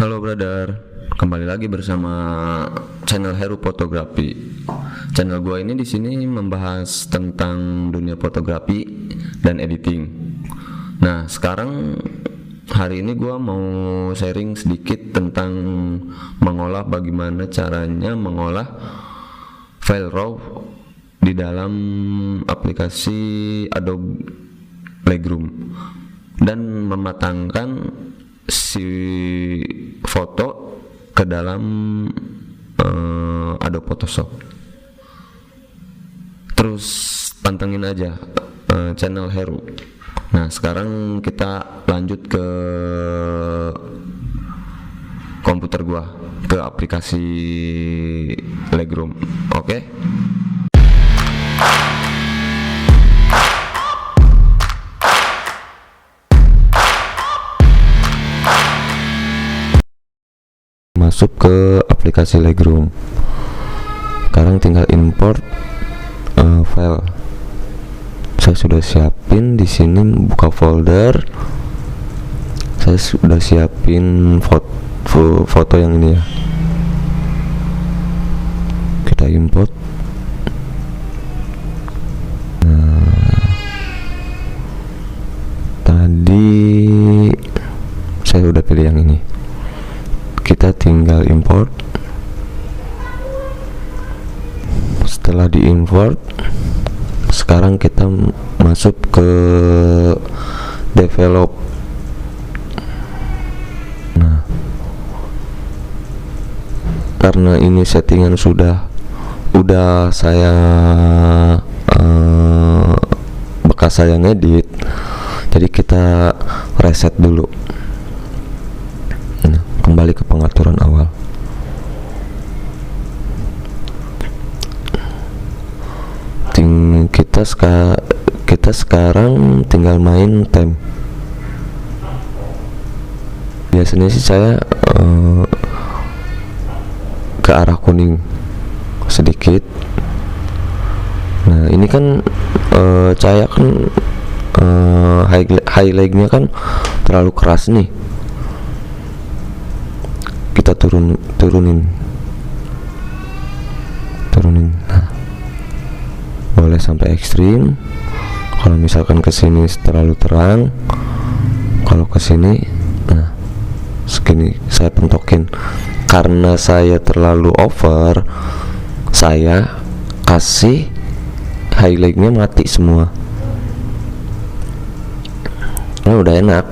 Halo brother, kembali lagi bersama channel Heru Fotografi. Channel gua ini di sini membahas tentang dunia fotografi dan editing. Nah, sekarang hari ini gua mau sharing sedikit tentang bagaimana caranya mengolah file RAW di dalam aplikasi Adobe Lightroom dan mematangkan si foto ke dalam Adobe Photoshop. Terus pantengin aja channel Heru. Nah, sekarang kita lanjut ke komputer gua, ke aplikasi Lightroom. Oke. Masuk ke aplikasi Lightroom. Sekarang tinggal import file. Saya sudah siapin di sini, buka folder. Saya sudah siapin foto yang ini ya. Kita import. Tadi saya sudah pilih yang ini. Kita tinggal import. Setelah diimport, sekarang kita masuk ke develop. Nah, karena ini settingan sudah saya bekas saya ngedit, jadi kita reset dulu. Kembali ke pengaturan awal. Kita sekarang tinggal main time. Biasanya sih saya ke arah kuning sedikit. Nah, ini kan cahaya kan highlightnya kan terlalu keras nih. Kita turunin. Nah, boleh sampai ekstrim. Kalau misalkan kesini terlalu terang, kalau kesini, nah segini saya pentokin. Karena saya terlalu over, saya kasih highlightnya mati semua. Nah, udah enak.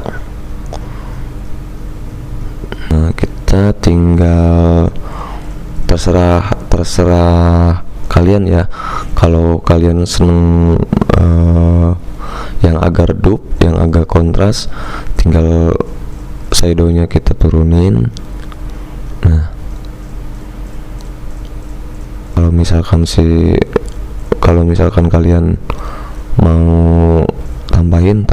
Nah, kita tinggal terserah kalian ya. Kalau kalian seneng yang agak redup, yang agak kontras, tinggal shadownya kita turunin. Nah, kalau misalkan kalian mau tambahin,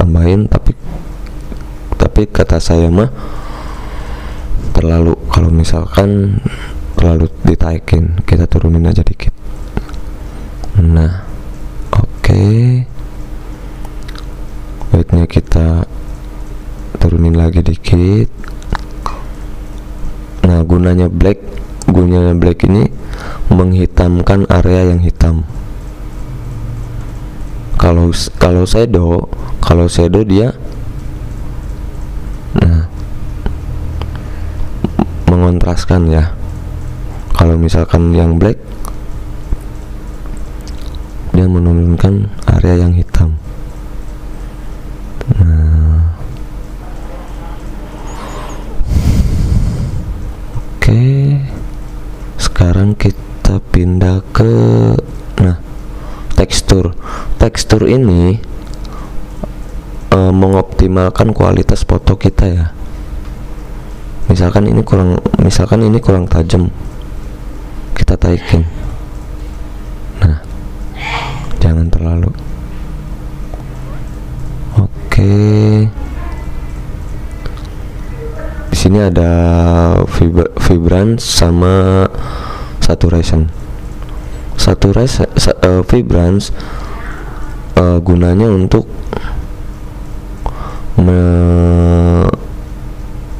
tapi kata saya mah terlalu, kalau misalkan terlalu ditaikin, kita turunin aja dikit. Nah, oke. White-nya kita turunin lagi dikit. Nah, gunanya black ini menghitamkan area yang hitam. Kalau shadow dia mengontraskan ya. Kalau misalkan yang black, dia menurunkan area yang hitam. Nah, oke. Sekarang kita pindah ke tekstur ini mengoptimalkan kualitas foto kita ya. Misalkan ini kurang tajam, kita taikin. Nah, jangan terlalu. Oke. Di sini ada vibrance sama saturation. Vibrance gunanya untuk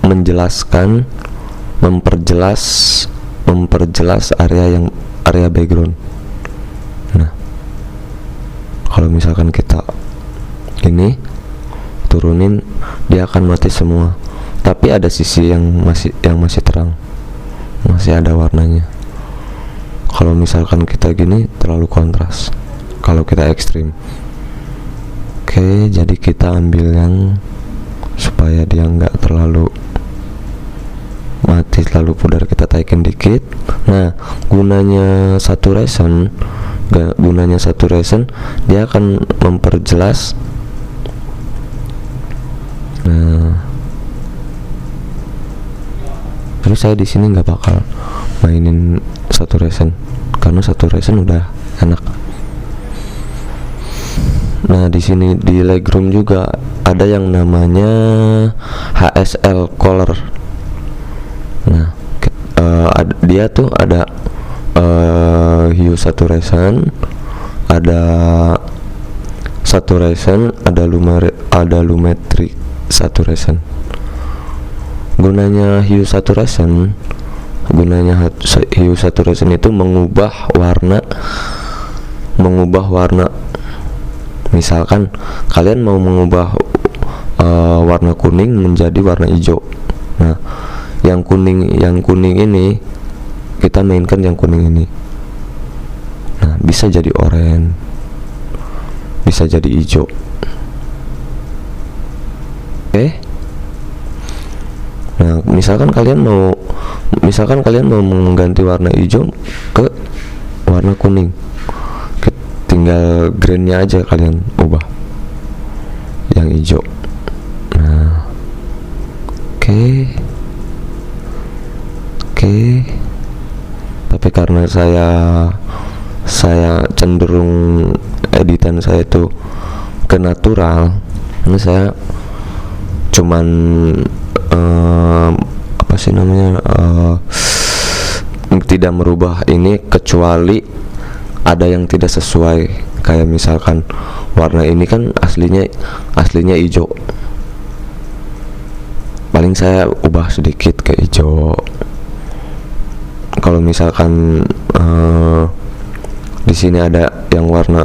menjelaskan memperjelas area background. Nah, kalau misalkan kita ini turunin, dia akan mati semua, tapi ada sisi yang masih terang, masih ada warnanya. Kalau misalkan kita gini terlalu kontras, kalau kita ekstrim. Oke, jadi kita ambil yang supaya dia nggak terlalu mati, terlalu pudar, kita taikin dikit. Nah, gunanya saturation dia akan memperjelas. Nah, terus saya di sini nggak bakal mainin saturation karena saturation udah enak. Nah, di sini di Lightroom juga ada yang namanya HSL color. Nah, dia tuh ada hue saturation, ada lumetri saturation. Gunanya hue saturation itu mengubah warna. Misalkan kalian mau mengubah warna kuning menjadi warna hijau. Nah, yang kuning ini kita mainkan yang kuning ini. Nah, bisa jadi oranye, bisa jadi hijau. Oke. Nah, misalkan kalian mau mengganti warna hijau ke warna kuning, tinggal grainnya aja kalian ubah yang hijau. Nah, oke. Tapi karena saya cenderung editan saya itu ke natural, ini saya cuman tidak merubah ini kecuali ada yang tidak sesuai. Kayak misalkan warna ini kan aslinya hijau, paling saya ubah sedikit ke hijau. Kalau misalkan di sini ada yang warna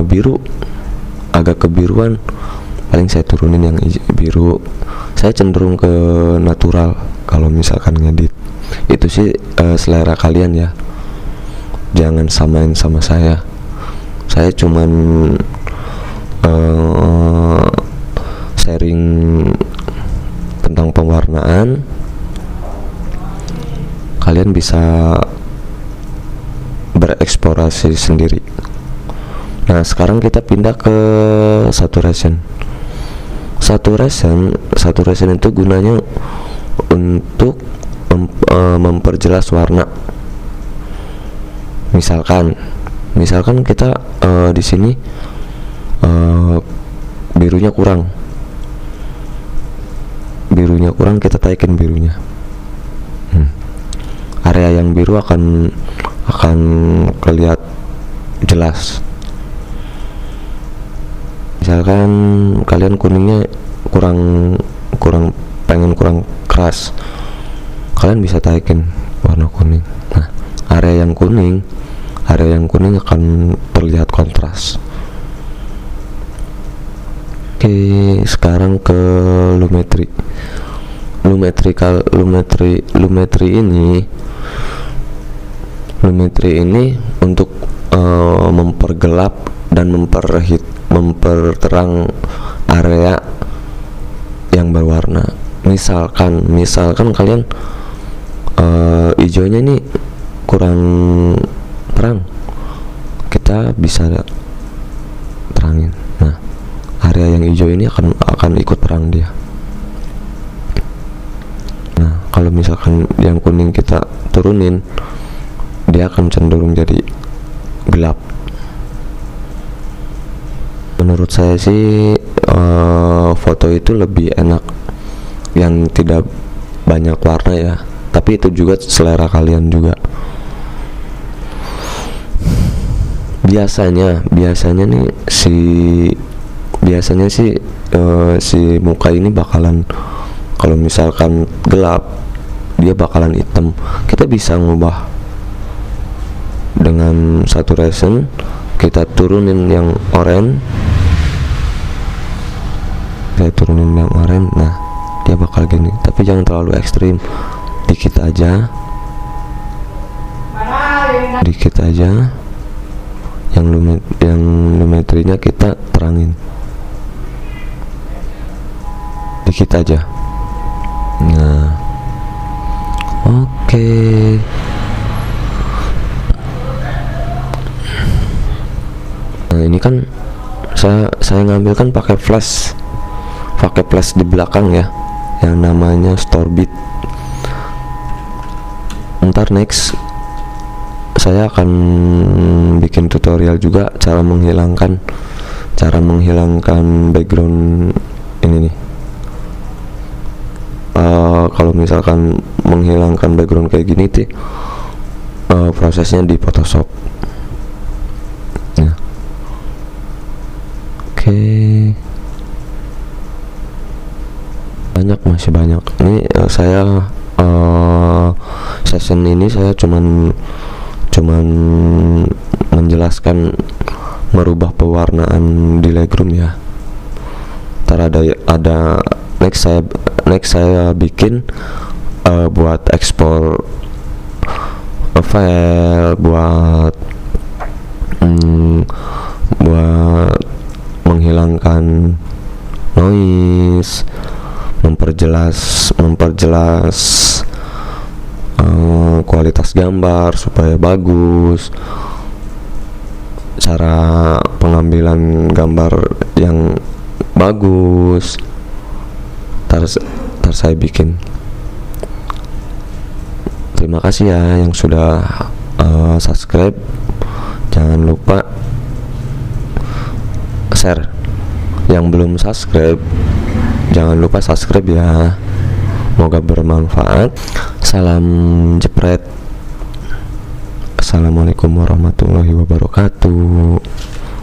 biru, agak kebiruan, paling saya turunin yang biru. Saya cenderung ke natural kalau misalkan ngedit. Itu sih selera kalian ya, jangan samain sama saya. Saya cuman sharing tentang pewarnaan. Kalian bisa bereksplorasi sendiri. Nah, sekarang kita pindah ke saturation. Saturation itu gunanya untuk memperjelas warna. Misalkan kita di sini birunya kurang, kita taikin birunya. Area yang biru akan kelihatan jelas. Misalkan kalian kuningnya kurang keras, kalian bisa taikin warna kuning. Nah, area yang kuning akan terlihat kontras. Oke, sekarang ke lumetri. Lumetri ini untuk mempergelap dan memperterang area yang berwarna. Misalkan kalian hijaunya ini kurang terang, kita bisa terangin. Nah, area yang hijau ini akan ikut terang dia. Nah, kalau misalkan yang kuning kita turunin, dia akan cenderung jadi gelap. Menurut saya sih foto itu lebih enak yang tidak banyak warna ya, tapi itu juga selera kalian juga. Biasanya sih si muka ini bakalan, kalau misalkan gelap dia bakalan hitam. Kita bisa ngubah dengan saturation, kita turunin yang oranye, nah dia bakal gini, tapi jangan terlalu ekstrim, dikit aja yang lumetrinya kita terangin dikit aja. Nah oke. Nah ini kan saya ngambil kan pakai flash di belakang ya, yang namanya Storybeat. Ntar next saya akan bikin tutorial juga cara menghilangkan background ini nih. Kalau misalkan menghilangkan background kayak gini sih, prosesnya di Photoshop. Nah, oke. Masih banyak. Ini saya session ini saya cuman menjelaskan merubah pewarnaan di Lightroom ya. Ntar ada next saya bikin buat ekspor file, buat menghilangkan noise, memperjelas kualitas gambar supaya bagus, cara pengambilan gambar yang bagus. Ntar saya bikin. Terima kasih ya yang sudah subscribe. Jangan lupa share. Yang belum subscribe, jangan lupa subscribe ya. Semoga bermanfaat. Salam jepret. Assalamualaikum warahmatullahi wabarakatuh.